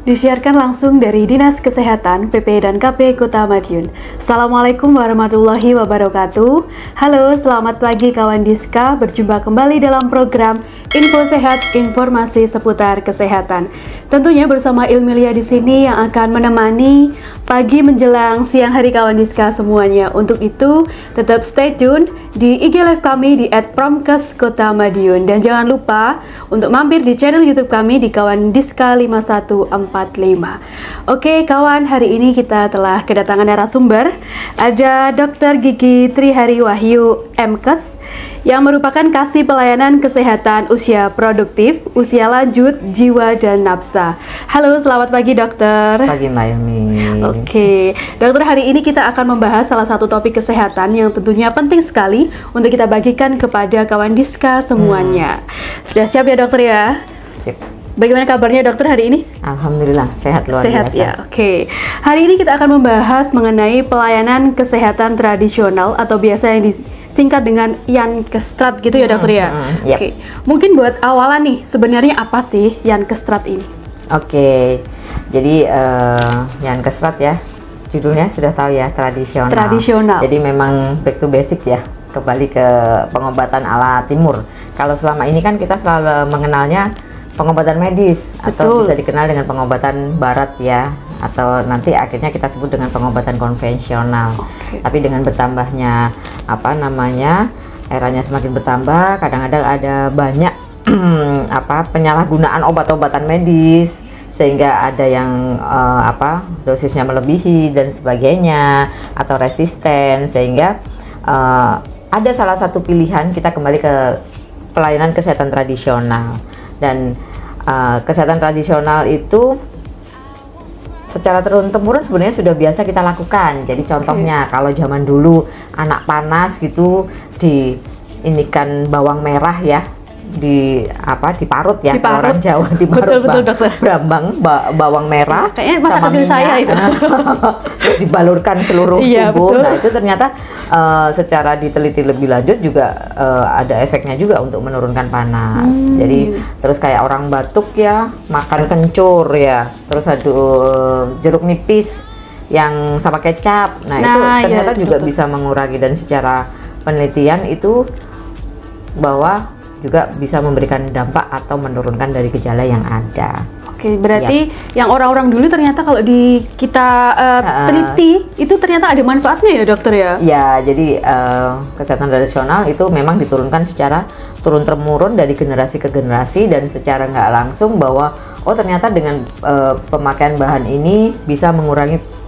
Disiarkan langsung dari Dinas Kesehatan PP dan KP Kota Madiun. Assalamualaikum warahmatullahi wabarakatuh. Halo, selamat pagi kawan Diska. Berjumpa kembali dalam program Info Sehat, informasi seputar kesehatan. Tentunya bersama Ilmilia di sini yang akan menemani pagi menjelang siang hari kawan Diska semuanya. Untuk itu, tetap stay tune di IG Live kami di @promkes Kota Madiun. Dan jangan lupa untuk mampir di channel YouTube kami di kawan Diska 5145. Oke kawan, hari ini kita telah kedatangan narasumber. Ada Dr. Gigi Trihari Wahyu MKes yang merupakan kasih pelayanan kesehatan usia produktif, usia lanjut, jiwa dan nafsa. Halo, selamat pagi dokter. Pagi Mbak Ilmi. Oke, dokter, hari ini kita akan membahas salah satu topik kesehatan yang tentunya penting sekali untuk kita bagikan kepada kawan Diska semuanya. Sudah siap ya dokter ya? Sip. Bagaimana kabarnya dokter hari ini? Alhamdulillah sehat luar Sehat biasa. ya, oke. Hari ini kita akan membahas mengenai pelayanan kesehatan tradisional atau biasa yang disingkat dengan Yankestrat gitu ya dokter ya. Yep. Oke, mungkin buat awalan nih, sebenarnya apa sih Yankestrat ini? Oke, jadi Yankestrat ya, judulnya sudah tahu ya, tradisional. Tradisional. Jadi memang back to basic ya, kembali ke pengobatan ala timur. Kalau selama ini kan kita selalu mengenalnya pengobatan medis. Betul. Atau bisa dikenal dengan pengobatan barat ya, atau nanti akhirnya kita sebut dengan pengobatan konvensional. Tapi dengan bertambahnya eranya semakin bertambah, kadang-kadang ada banyak penyalahgunaan obat-obatan medis sehingga ada yang dosisnya melebihi dan sebagainya, atau resisten, sehingga ada salah satu pilihan kita kembali ke pelayanan kesehatan tradisional. Dan kesehatan tradisional itu secara turun-temurun sebenarnya sudah biasa kita lakukan. Jadi contohnya kalau zaman dulu anak panas gitu diinikan bawang merah ya, diparut ya, orang Jawa diparut. Betul, dokter. Brambang bawang merah kayaknya masa sama kecil minyak, saya itu. terus dibalurkan seluruh Iya, tubuh. betul. Nah itu ternyata secara diteliti lebih lanjut juga ada efeknya juga untuk menurunkan panas. Jadi terus kayak orang batuk ya, makan kencur ya, terus jeruk nipis yang sama kecap. Nah itu ternyata iya, juga betul. bisa mengurangi, dan secara penelitian itu bahwa juga bisa memberikan dampak atau menurunkan dari gejala yang ada. Oke, berarti yang orang-orang dulu ternyata kalau kita teliti itu ternyata ada manfaatnya ya dokter ya? Ya, jadi kesehatan tradisional itu memang diturunkan secara turun-temurun dari generasi ke generasi, dan secara nggak langsung bahwa ternyata dengan pemakaian bahan ini bisa mengurangi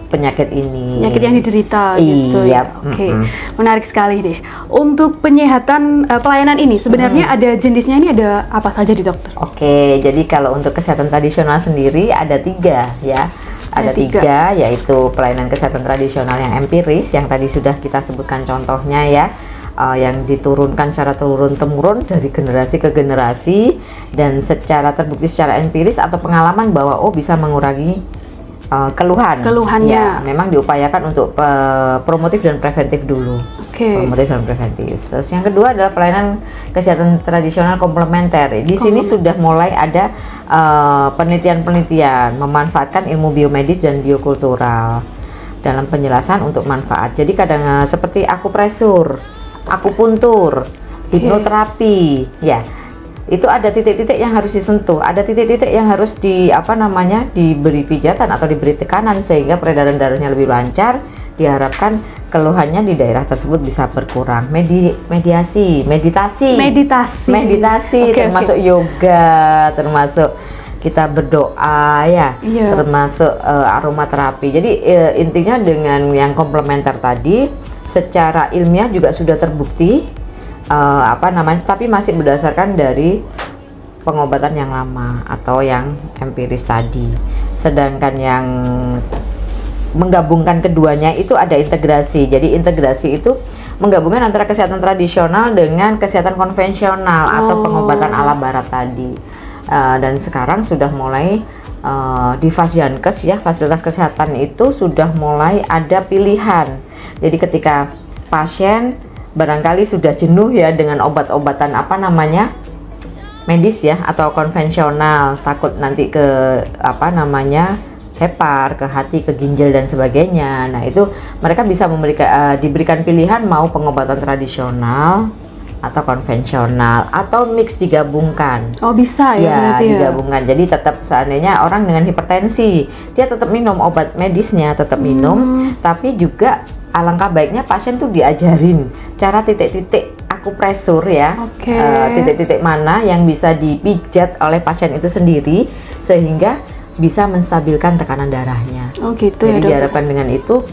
penyakit penyakit yang diderita gitu ya. Oke, menarik sekali deh. Untuk penyehatan pelayanan ini sebenarnya ada jenisnya, ini ada apa saja di dokter? Oke, jadi kalau untuk kesehatan tradisional sendiri ada 3 ya. Ada 3, yaitu pelayanan kesehatan tradisional yang empiris yang tadi sudah kita sebutkan contohnya ya, yang diturunkan secara turun-temurun dari generasi ke generasi, dan terbukti secara empiris atau pengalaman bahwa bisa mengurangi keluhannya. Ya, memang diupayakan untuk promotif dan preventif dulu. Promotif dan preventif. Terus yang kedua adalah pelayanan kesehatan tradisional komplementer. Di sini sudah mulai ada penelitian-penelitian memanfaatkan ilmu biomedis dan biokultural dalam penjelasan untuk manfaat. Jadi kadang seperti akupresur, akupuntur, hipnoterapi, ya. Itu ada titik-titik yang harus disentuh, ada titik-titik yang harus diberi pijatan atau diberi tekanan sehingga peredaran darahnya lebih lancar. Diharapkan keluhannya di daerah tersebut bisa berkurang. Meditasi, termasuk yoga, termasuk kita berdoa ya, termasuk aromaterapi. Jadi intinya dengan yang komplementer tadi secara ilmiah juga sudah terbukti tapi masih berdasarkan dari pengobatan yang lama atau yang empiris tadi. Sedangkan yang menggabungkan keduanya itu ada integrasi. Jadi integrasi itu menggabungkan antara kesehatan tradisional dengan kesehatan konvensional atau pengobatan ala barat tadi. Dan sekarang sudah mulai di Fasyankes ya, fasilitas kesehatan itu sudah mulai ada pilihan. Jadi ketika pasien barangkali sudah jenuh ya dengan obat-obatan medis ya atau konvensional, takut nanti ke apa namanya hepar, ke hati, ke ginjal dan sebagainya. Nah itu mereka bisa diberikan pilihan mau pengobatan tradisional atau konvensional atau mix digabungkan. Oh bisa ya, berarti ya digabungkan. Jadi tetap seandainya orang dengan hipertensi dia tetap minum obat medisnya, tetap minum, tapi juga alangkah baiknya pasien tuh diajarin cara titik-titik akupresur ya, titik-titik mana yang bisa dipijat oleh pasien itu sendiri sehingga bisa menstabilkan tekanan darahnya. Oh gitu. Jadi ya, diharapkan dengan itu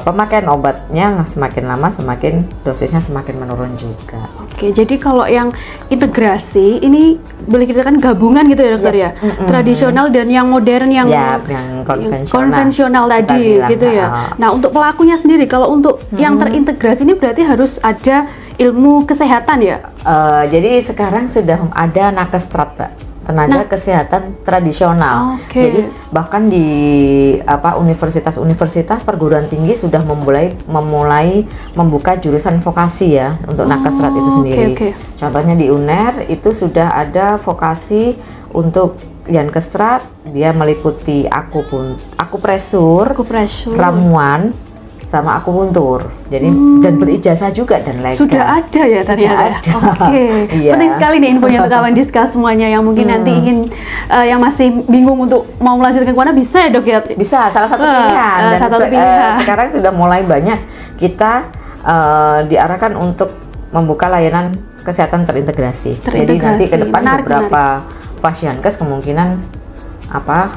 pemakaian obatnya semakin lama semakin dosisnya semakin menurun juga. Oke, jadi kalau yang integrasi ini boleh kita kan gabungan gitu ya dokter ya, tradisional dan yang modern yang konvensional tadi gitu ya. Nah untuk pelakunya sendiri kalau untuk yang terintegrasi ini berarti harus ada ilmu kesehatan ya? Jadi sekarang sudah ada nakesstrat, Mbak. Tenaga kesehatan tradisional. Jadi bahkan di universitas-universitas perguruan tinggi sudah memulai membuka jurusan vokasi ya untuk nakesstrat itu sendiri. Contohnya di UNER itu sudah ada vokasi untuk yankesstrat, dia meliputi akupresur, ramuan sama akupuntur. Jadi dan berijazah juga dan legal. Sudah ada ya ternyata. Iya. Penting sekali nih infonya untuk kawan Diska semuanya yang mungkin nanti ingin yang masih bingung untuk mau melanjutkan kemana bisa ya dok ya? Bisa, salah satu pilihan. Dan sekarang sudah mulai banyak kita diarahkan untuk membuka layanan kesehatan terintegrasi. Jadi nanti ke depan beberapa pasienkes kemungkinan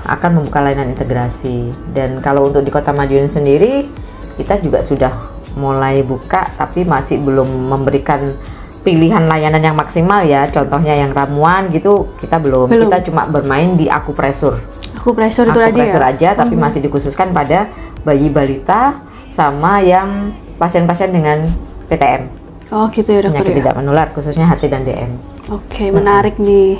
akan membuka layanan integrasi. Dan kalau untuk di Kota Madiun sendiri kita juga sudah mulai buka tapi masih belum memberikan pilihan layanan yang maksimal ya. Contohnya yang ramuan gitu kita belum. Kita cuma bermain di akupresur itu aja tapi masih dikhususkan pada bayi balita sama yang pasien-pasien dengan PTM. Oh gitu ya dokter. Penyakit tidak menular khususnya HT dan DM. Oke, menarik nih.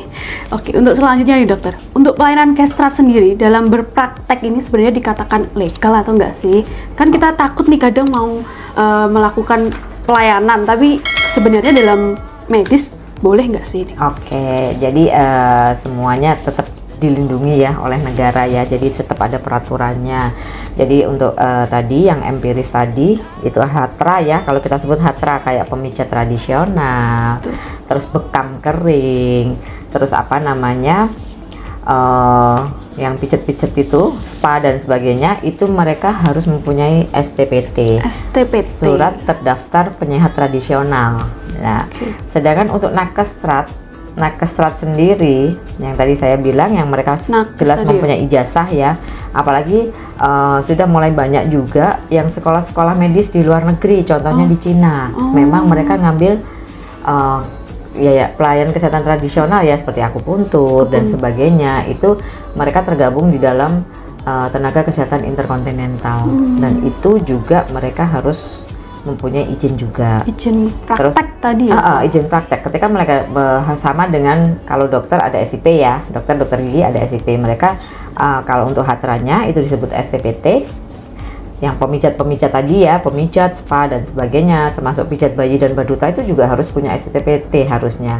Oke, untuk selanjutnya nih dokter, untuk pelayanan castrate sendiri dalam berpraktek ini sebenarnya dikatakan legal atau enggak sih? Kan kita takut nih kadang mau melakukan pelayanan, tapi sebenarnya dalam medis boleh nggak sih ini? Oke, jadi semuanya tetap dilindungi ya oleh negara ya, jadi tetap ada peraturannya. Jadi untuk tadi yang empiris tadi itu hatra ya, kalau kita sebut hatra kayak pemijat tradisional, terus bekam kering, terus yang pijet-pijet itu spa dan sebagainya, itu mereka harus mempunyai STPT, surat terdaftar penyehat tradisional. Nah, sedangkan untuk nakesstrat sendiri yang tadi saya bilang yang mereka jelas mempunyai ijazah ya, apalagi sudah mulai banyak juga yang sekolah-sekolah medis di luar negeri, contohnya di Cina. Memang mereka ngambil pelayanan kesehatan tradisional ya seperti akupuntur dan sebagainya, itu mereka tergabung di dalam tenaga kesehatan interkontinental dan itu juga mereka harus mempunyai izin juga. Izin praktek tadi ya? Izin praktek. Ketika mereka sama dengan kalau dokter ada SIP ya, dokter gigi ada SIP. Mereka kalau untuk hatranya itu disebut STPT. Yang pemijat tadi ya, pemijat, spa dan sebagainya, termasuk pijat bayi dan baduta itu juga harus punya STPT harusnya.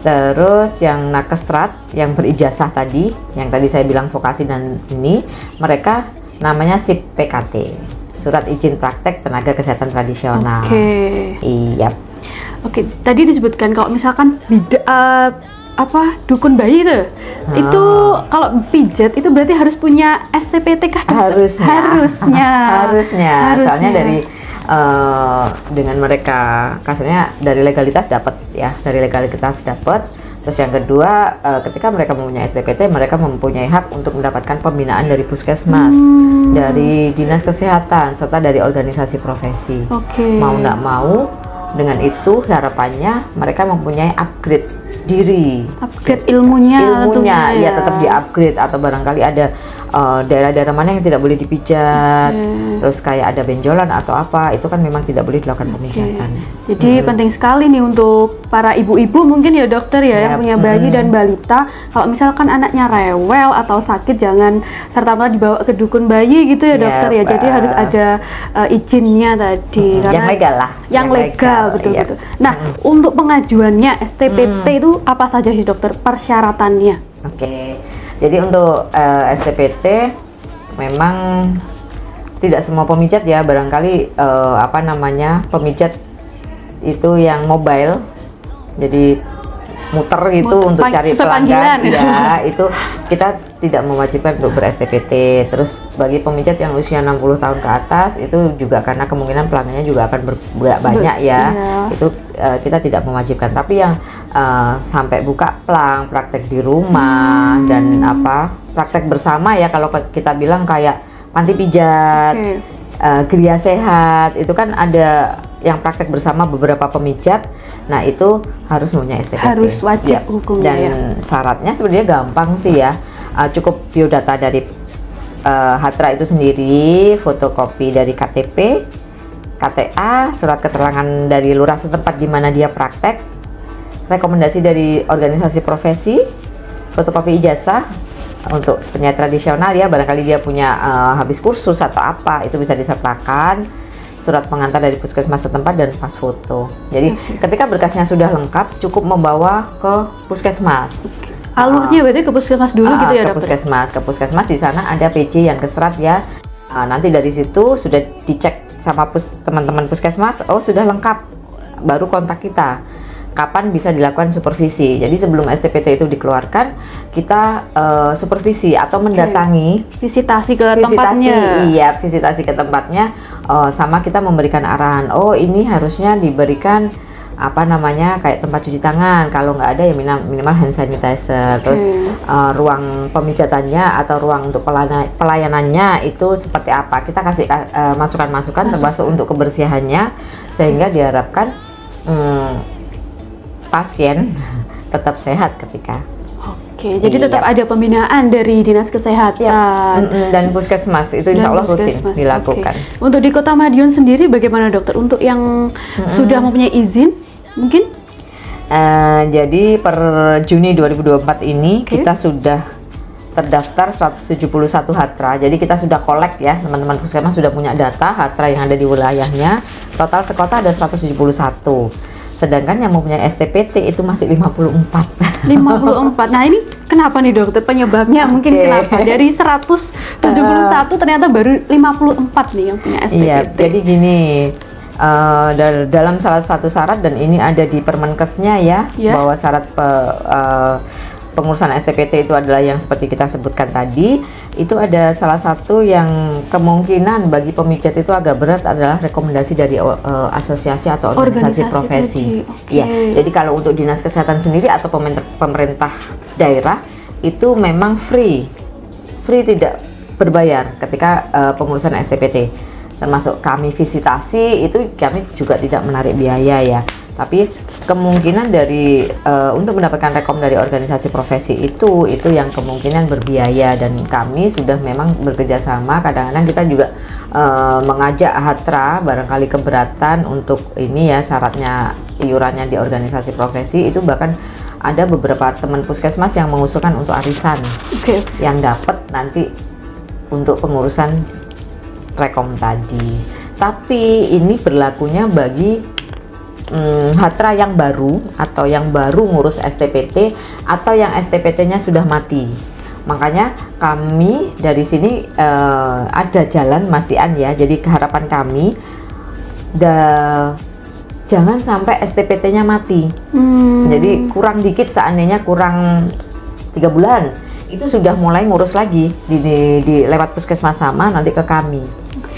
Terus yang nakesstrat, yang berijazah tadi, yang tadi saya bilang vokasi dan ini, mereka namanya SIP PKT. Surat izin praktek tenaga kesehatan tradisional. Iya. Oke, tadi disebutkan kalau misalkan dukun bayi itu kalau pijat itu berarti harus punya STPT kah? Harusnya. Soalnya dari dengan mereka kasarnya dari legalitas dapat ya, Terus yang kedua, ketika mereka mempunyai STPT, mereka mempunyai hak untuk mendapatkan pembinaan dari puskesmas, dari dinas kesehatan, serta dari organisasi profesi. Mau nggak mau, dengan itu harapannya mereka mempunyai upgrade diri, upgrade ilmunya ya tetap di upgrade, atau barangkali ada daerah-daerah mana yang tidak boleh dipijat, terus kayak ada benjolan atau apa, itu kan memang tidak boleh dilakukan pemijatan. Jadi penting sekali nih untuk para ibu-ibu mungkin ya dokter ya, yang punya bayi dan balita, kalau misalkan anaknya rewel atau sakit jangan serta-merta dibawa ke dukun bayi gitu ya dokter ya. Jadi harus ada izinnya tadi, karena yang legal lah, yang legal betul-betul. Nah, untuk pengajuannya STPT itu apa saja sih dokter persyaratannya? Oke, jadi untuk STPT memang tidak semua pemijat ya, barangkali apa namanya, pemijat itu yang mobile, jadi muter gitu untuk cari pelanggan ya, itu kita tidak mewajibkan untuk ber-STPT. Terus bagi pemijat yang usia 60 tahun ke atas itu juga karena kemungkinan pelanggannya juga akan banyak ya, itu kita tidak mewajibkan. Tapi yang sampai buka plang, praktek di rumah dan apa, praktek bersama ya, kalau kita bilang kayak panti pijat, Gria Sehat, itu kan ada yang praktek bersama beberapa pemijat. Nah, itu harus punya STPT. Harus wajib hukumnya. Dan syaratnya sebenarnya gampang sih ya. Cukup biodata dari Hatra itu sendiri, fotokopi dari KTP, KTA, surat keterangan dari lurah setempat di mana dia praktek, rekomendasi dari organisasi profesi, fotokopi ijazah untuk penyair tradisional ya, barangkali dia punya habis kursus atau apa, itu bisa disertakan, surat pengantar dari puskesmas setempat, dan pas foto. Jadi ketika berkasnya sudah lengkap, cukup membawa ke puskesmas. Alurnya berarti ke puskesmas dulu gitu ya dokter? Ke puskesmas di sana ada PC yang keserat ya. Nanti dari situ sudah dicek sama teman-teman puskesmas, oh sudah lengkap, baru kontak kita. Kapan bisa dilakukan supervisi. Jadi sebelum STPT itu dikeluarkan, kita supervisi atau mendatangi, visitasi ke tempatnya. Iya, visitasi ke tempatnya, sama kita memberikan arahan. Oh, ini harusnya diberikan apa namanya, kayak tempat cuci tangan, kalau nggak ada ya minimal hand sanitizer. Terus ruang pemijatannya atau ruang untuk pelayanannya itu seperti apa, kita kasih masukan-masukan termasuk untuk kebersihannya, sehingga diharapkan pasien tetap sehat ketika. Oke, jadi tetap ada pembinaan dari Dinas Kesehatan dan puskesmas itu insya Allah rutin dilakukan. Untuk di Kota Madiun sendiri bagaimana dokter? Untuk yang sudah mempunyai izin mungkin? Jadi per Juni 2024 ini kita sudah terdaftar 171 Hatra. Jadi kita sudah kolek ya, teman-teman puskesmas sudah punya data Hatra yang ada di wilayahnya. Total sekota ada 171. Sedangkan yang mempunyai STPT itu masih 54. 54. Nah, ini kenapa nih dokter? Penyebabnya mungkin kenapa? Dari 171 ternyata baru 54 nih yang punya STPT. Iya, jadi gini, dalam salah satu syarat, dan ini ada di Permenkesnya ya, bahwa syarat pengurusan STPT itu adalah yang seperti kita sebutkan tadi. Itu ada salah satu yang kemungkinan bagi pemijat itu agak berat adalah rekomendasi dari asosiasi atau organisasi profesi. Ya, jadi kalau untuk Dinas Kesehatan sendiri atau pemerintah daerah itu memang free tidak berbayar ketika pengurusan STPT. Termasuk kami visitasi itu kami juga tidak menarik biaya ya. Tapi kemungkinan dari untuk mendapatkan rekom dari organisasi profesi itu yang kemungkinan berbiaya, dan kami sudah memang bekerja sama. Kadang-kadang kita juga mengajak Hatra barangkali keberatan untuk ini ya, syaratnya iurannya di organisasi profesi itu, bahkan ada beberapa teman puskesmas yang mengusulkan untuk arisan yang dapat nanti untuk pengurusan rekom tadi. Tapi ini berlakunya bagi Hatra yang baru atau yang baru ngurus STPT atau yang STPT-nya sudah mati. Makanya kami dari sini ada jalan masian ya. Jadi keharapan kami jangan sampai STPT-nya mati. Jadi kurang dikit, seandainya kurang 3 bulan itu sudah mulai ngurus lagi di lewat puskesmas sama nanti ke kami.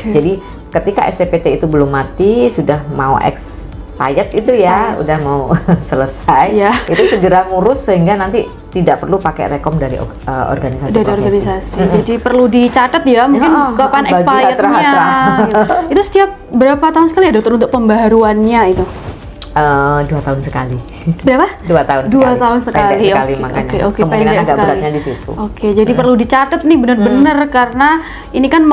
Jadi ketika STPT itu belum mati, sudah mau expired itu ya, udah mau selesai, itu segera ngurus sehingga nanti tidak perlu pakai rekom dari organisasi profesi. Jadi perlu dicatat ya, mungkin kapan expirednya. Itu setiap berapa tahun sekali ya dokter untuk pembaharuannya itu? 2 tahun sekali. Berapa? 2 tahun 2 tahun sekali. Pendek sekali Oke, makanya. oke, Kemungkinan pendek agak sekali. beratnya di situ. Oke, jadi perlu dicatat nih benar-benar karena ini kan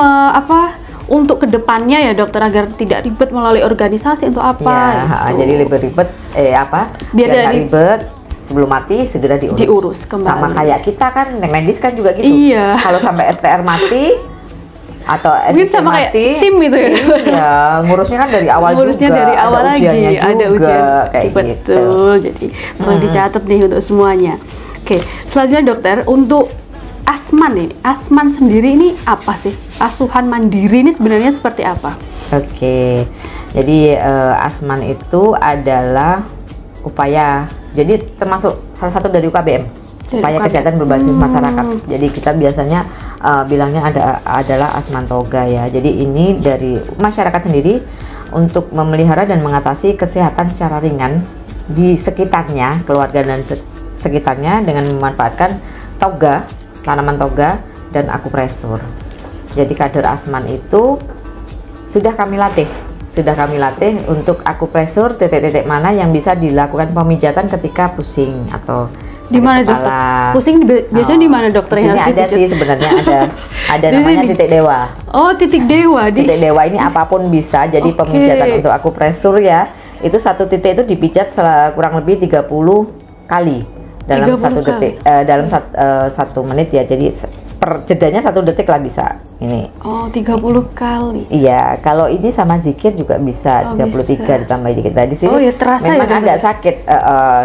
untuk kedepannya ya dokter, agar tidak ribet melalui organisasi untuk apa gitu. Jadi ribet-ribet Biar nggak dari- ribet, sebelum mati segera diurus kembali. Sama kayak kita kan, yang medis kan juga gitu. Iya. Kalau sampai STR mati atau Mungkin SIP sama kayak mati, SIM itu ya. iya, ngurusnya kan dari awal Ngurusnya juga, dari awal ada lagi, ujiannya juga, ada ujian kayak gitu. betul. Jadi perlu dicatat nih untuk semuanya. Oke, selanjutnya dokter, untuk Asman sendiri ini apa sih? Asuhan mandiri ini sebenarnya seperti apa? Oke, jadi Asman itu adalah upaya, jadi termasuk salah satu dari UKBM, upaya kesehatan berbasis masyarakat. Jadi kita biasanya bilangnya adalah Asman Toga ya. Jadi ini dari masyarakat sendiri untuk memelihara dan mengatasi kesehatan secara ringan di sekitarnya, keluarga dan sekitarnya dengan memanfaatkan toga, tanaman toga dan akupresur. Jadi kader Asman itu sudah kami latih untuk akupresur titik-titik mana yang bisa dilakukan pemijatan ketika pusing atau Di mana sakit dokter? kepala. Pusing biasanya di mana dokter? Di sini ada sih sebenarnya ada namanya titik dewa. Oh, titik dewa. Titik dewa ini apapun bisa jadi pemijatan untuk akupresur ya. Itu satu titik itu dipijat kurang lebih 30 kali dalam 30 satu detik, dalam 1 menit ya. Jadi per jedanya 1 detik lah bisa ini. Oh, 30 kali. Iya, kalau ini sama zikir juga bisa 33 bisa. ditambah dikit. Nah, di sini Oh, ya terasa memang ya, agak sakit,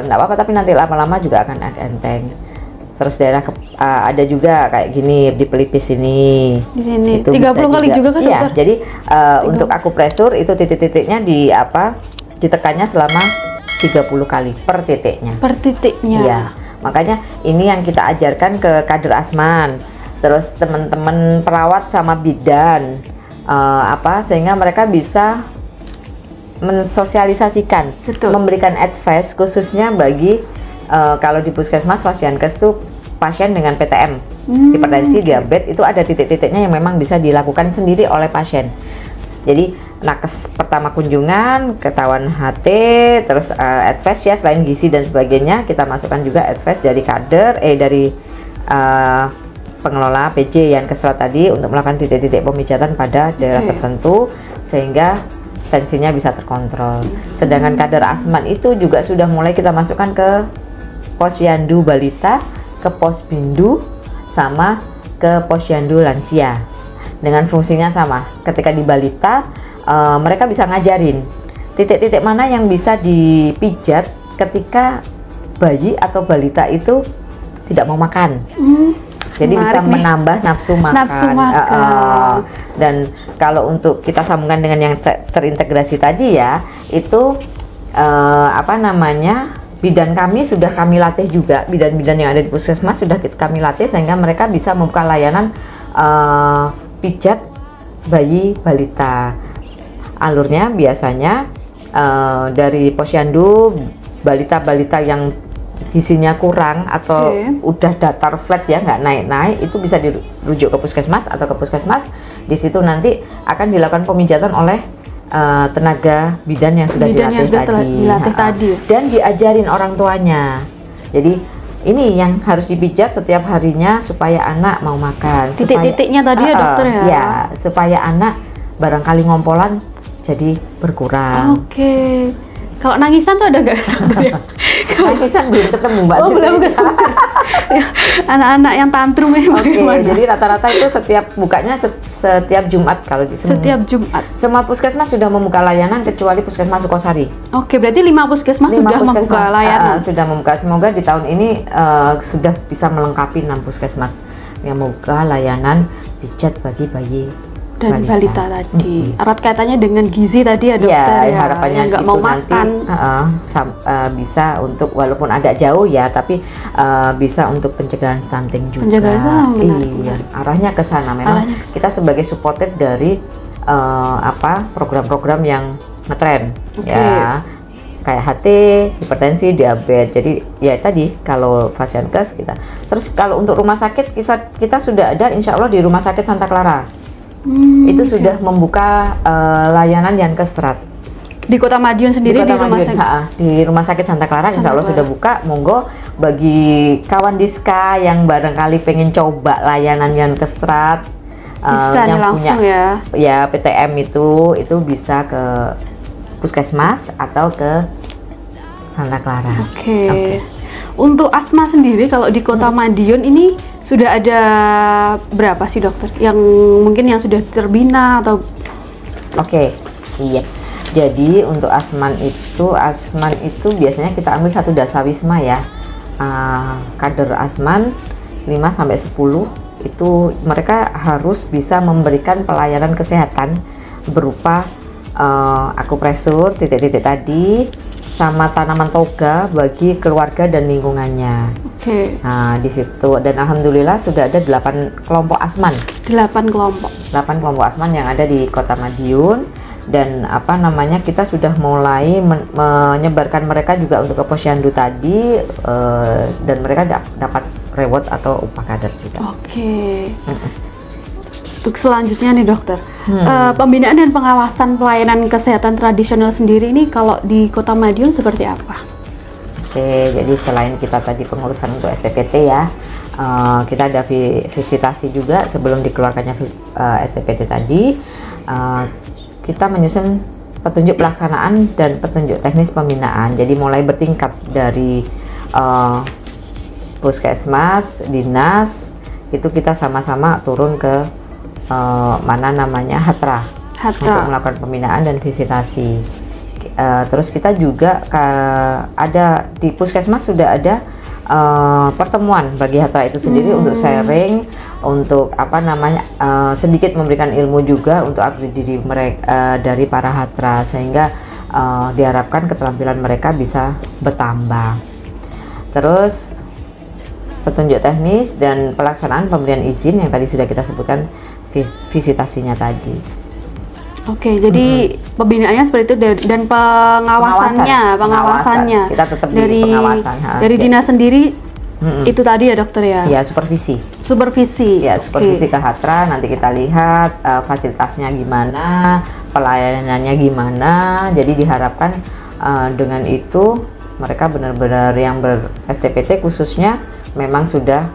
enggak apa-apa, tapi nanti lama-lama juga akan agak enteng. Terus daerah ada juga kayak gini di pelipis ini. Di sini Itu 30 bisa kali juga kan Iya, dokter? jadi untuk akupresur itu titik-titiknya ditekannya selama 30 kali per titiknya. Per titiknya. Iya, makanya ini yang kita ajarkan ke kader Asman. Terus teman-teman perawat sama bidan sehingga mereka bisa mensosialisasikan, memberikan advice khususnya bagi kalau di puskesmas Pasienkes tuh pasien dengan PTM, hipertensi, diabetes, itu ada titik-titiknya yang memang bisa dilakukan sendiri oleh pasien. Jadi nakes pertama kunjungan, ketahuan HT, terus advice ya selain gizi dan sebagainya, kita masukkan juga advice dari kader, dari pengelola PJ yang keserat tadi untuk melakukan titik-titik pemijatan pada daerah tertentu sehingga tensinya bisa terkontrol. Sedangkan kader Asman itu juga sudah mulai kita masukkan ke posyandu balita, ke posbindu, sama ke posyandu lansia. Dengan fungsinya sama. Ketika di balita, mereka bisa ngajarin titik-titik mana yang bisa dipijat ketika bayi atau balita itu tidak mau makan. Jadi bisa menambah nafsu makan. Dan kalau untuk kita sambungkan dengan yang terintegrasi tadi ya, itu bidan kami sudah kami latih juga, bidan-bidan yang ada di puskesmas sudah kami latih sehingga mereka bisa membuka layanan pijat bayi balita. Alurnya biasanya dari posyandu balita-balita yang gizinya kurang atau udah datar flat ya, nggak naik-naik, itu bisa dirujuk ke puskesmas atau ke puskesmas. Di situ nanti akan dilakukan pemijatan oleh tenaga bidan yang sudah dilatih tadi. Dan diajarin orang tuanya. Jadi ini yang harus dipijat setiap harinya supaya anak mau makan. Titik-titiknya tadi ya dokter ya? Ya, supaya anak barangkali ngompolan jadi berkurang. Oke. Kalau nangisan tuh ada nggak dokter ya? Nangisan belum ketemu Mbak. Oh, belum ketemu. Anak-anak yang tantrum ya. Oke, jadi rata-rata itu setiap bukanya setiap Jumat kalau di setiap Jumat. Semua puskesmas sudah membuka layanan kecuali Puskesmas Sukosari. Oke, berarti 5 puskesmas sudah membuka layanan. Sudah membuka. Semoga di tahun ini sudah bisa melengkapi 6 puskesmas yang membuka layanan pijat bagi bayi dan balita tadi. Erat kaitannya dengan gizi tadi ya dokter ya. Harapannya nggak mau makan bisa untuk walaupun agak jauh ya, tapi bisa untuk pencegahan stunting juga. Pencegahan iya, arahnya ke sana. Memang kita sebagai supported dari program-program yang ngetren ya. Kayak HT, hipertensi, diabetes. Jadi ya tadi kalau Pasienkes kita. Terus kalau untuk rumah sakit kita sudah ada insya Allah di Rumah Sakit Santa Clara. Itu sudah membuka layanan yang keserat. Di Kota Madiun sendiri, di, di rumah sakit? Di Rumah Sakit Santa Clara insya Allah sudah buka. Monggo bagi kawan Diska yang barangkali pengen coba layanan Yankestrat, bisa yang langsung punya PTM itu bisa ke puskesmas atau ke Santa Clara. Oke. Untuk asma sendiri kalau di Kota Madiun ini sudah ada berapa sih dokter? Yang mungkin yang sudah terbina atau? Oke, iya. Jadi untuk asman itu biasanya kita ambil satu dasawisma ya. Kader asman 5-10 itu mereka harus bisa memberikan pelayanan kesehatan berupa akupresur titik-titik tadi sama tanaman toga bagi keluarga dan lingkungannya. Oke. Nah, di situ dan alhamdulillah sudah ada 8 kelompok asman. 8 kelompok. 8 kelompok asman yang ada di Kota Madiun, dan kita sudah mulai menyebarkan mereka juga untuk ke posyandu tadi, dan mereka dapat reward atau upah kader juga. Oke. Untuk selanjutnya nih dokter, pembinaan dan pengawasan pelayanan kesehatan tradisional sendiri ini kalau di Kota Madiun seperti apa? Oke, jadi selain kita tadi pengurusan untuk STPT ya, kita ada visitasi juga sebelum dikeluarkannya STPT tadi. Kita menyusun petunjuk pelaksanaan dan petunjuk teknis pembinaan. Jadi mulai bertingkat dari puskesmas, dinas, itu kita sama-sama turun ke Hatra untuk melakukan pembinaan dan visitasi. Terus kita juga ada di puskesmas sudah ada pertemuan bagi Hatra itu sendiri untuk sharing, untuk sedikit memberikan ilmu juga untuk upgrade diri mereka dari para Hatra, sehingga diharapkan keterampilan mereka bisa bertambah. Terus petunjuk teknis dan pelaksanaan pemberian izin yang tadi sudah kita sebutkan visitasinya tadi. Oke, jadi pembinaannya seperti itu dan pengawasannya kita tetap dari pengawasan dari dinas sendiri. Itu tadi ya dokter ya? Ya, supervisi ya, supervisi ke Hatra. Nanti kita lihat fasilitasnya gimana, pelayanannya gimana. Jadi diharapkan dengan itu mereka benar-benar yang ber-STPT khususnya memang sudah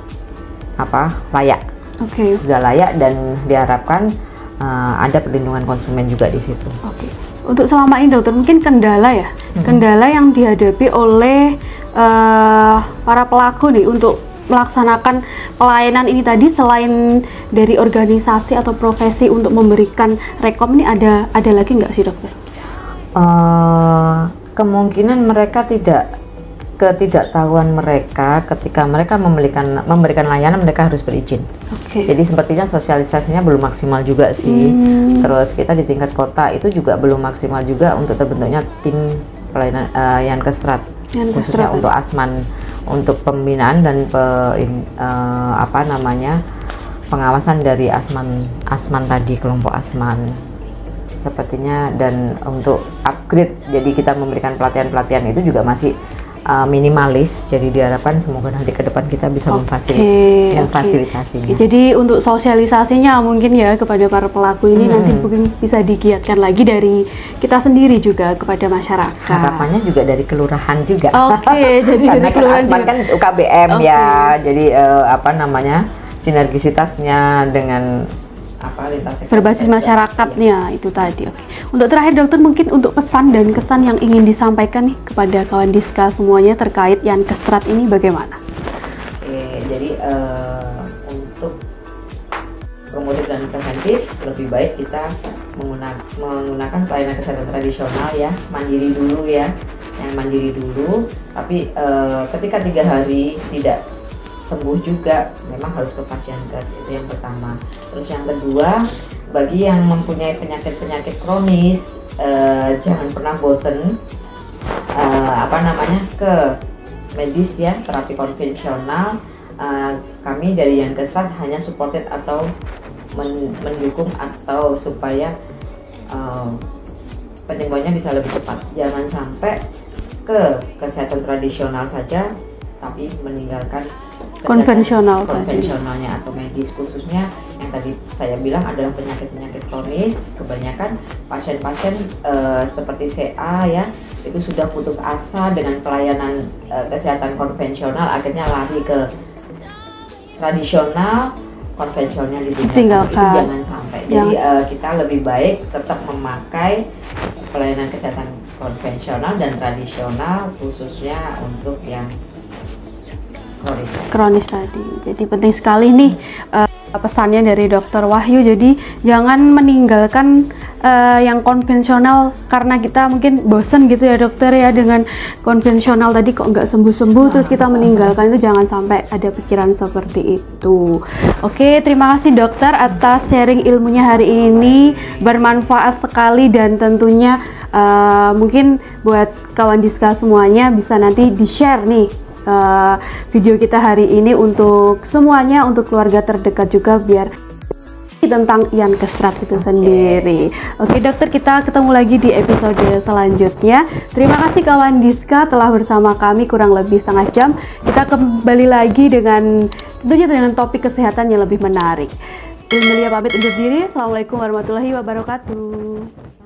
layak. Sudah layak, dan diharapkan ada perlindungan konsumen juga di situ. Untuk selama ini dokter, mungkin kendala yang dihadapi oleh para pelaku nih untuk melaksanakan pelayanan ini tadi, selain dari organisasi atau profesi untuk memberikan rekom, ini ada lagi nggak sih dokter? Kemungkinan mereka ketidaktahuan mereka ketika mereka memberikan layanan, mereka harus berizin. Jadi sepertinya sosialisasinya belum maksimal juga sih. Terus kita di tingkat kota itu juga belum maksimal juga untuk terbentuknya tim pelayanan Yankestrat khususnya untuk asman, untuk pembinaan dan pengawasan dari asman tadi, kelompok asman sepertinya. Dan untuk upgrade, jadi kita memberikan pelatihan itu juga masih minimalis, jadi diharapkan semoga nanti ke depan kita bisa memfasilitasinya. Jadi untuk sosialisasinya mungkin ya kepada para pelaku ini nanti mungkin bisa digiatkan lagi dari kita sendiri juga kepada masyarakat. Harapannya juga dari kelurahan juga. Jadi dari kelurahan asman kan UKBM ya, jadi sinergisitasnya dengan berbasis masyarakatnya itu tadi. Untuk terakhir dokter, mungkin untuk pesan dan kesan yang ingin disampaikan nih kepada kawan Diska semuanya terkait Yankestrat ini bagaimana? Jadi untuk promotif dan preventif lebih baik kita menggunakan pelayanan kesehatan tradisional ya, mandiri dulu ya, tapi ketika 3 hari tidak sembuh juga memang harus ke pasienkes, itu yang pertama. Terus yang kedua, bagi yang mempunyai penyakit kronis, jangan pernah bosen ke medis ya, terapi konvensional. Kami dari Yankestrat hanya supported atau mendukung atau supaya penyembuhannya bisa lebih cepat. Jangan sampai ke kesehatan tradisional saja tapi meninggalkan konvensionalnya atau medis, khususnya yang tadi saya bilang adalah penyakit-penyakit kronis. Kebanyakan pasien-pasien seperti CA ya, itu sudah putus asa dengan pelayanan kesehatan konvensional, akhirnya lari ke tradisional, konvensionalnya ditinggalkan. Itu jangan sampai. Jadi kita lebih baik tetap memakai pelayanan kesehatan konvensional dan tradisional, khususnya untuk yang kronis tadi. Jadi penting sekali nih pesannya dari Dokter Wahyu. Jadi jangan meninggalkan yang konvensional karena kita mungkin bosen gitu ya dokter ya dengan konvensional tadi kok nggak sembuh-sembuh terus kita meninggalkan. Itu jangan sampai ada pikiran seperti itu. Oke, terima kasih dokter atas sharing ilmunya hari ini, bermanfaat sekali dan tentunya mungkin buat kawan Diska semuanya bisa nanti di-share nih video kita hari ini untuk semuanya, untuk keluarga terdekat juga, biar tentang Ian Kestrat itu sendiri. Oke dokter, kita ketemu lagi di episode selanjutnya. Terima kasih kawan Diska telah bersama kami kurang lebih setengah jam. Kita kembali lagi dengan tentunya dengan topik kesehatan yang lebih menarik. Ilmulia pamit undur diri. Assalamualaikum warahmatullahi wabarakatuh.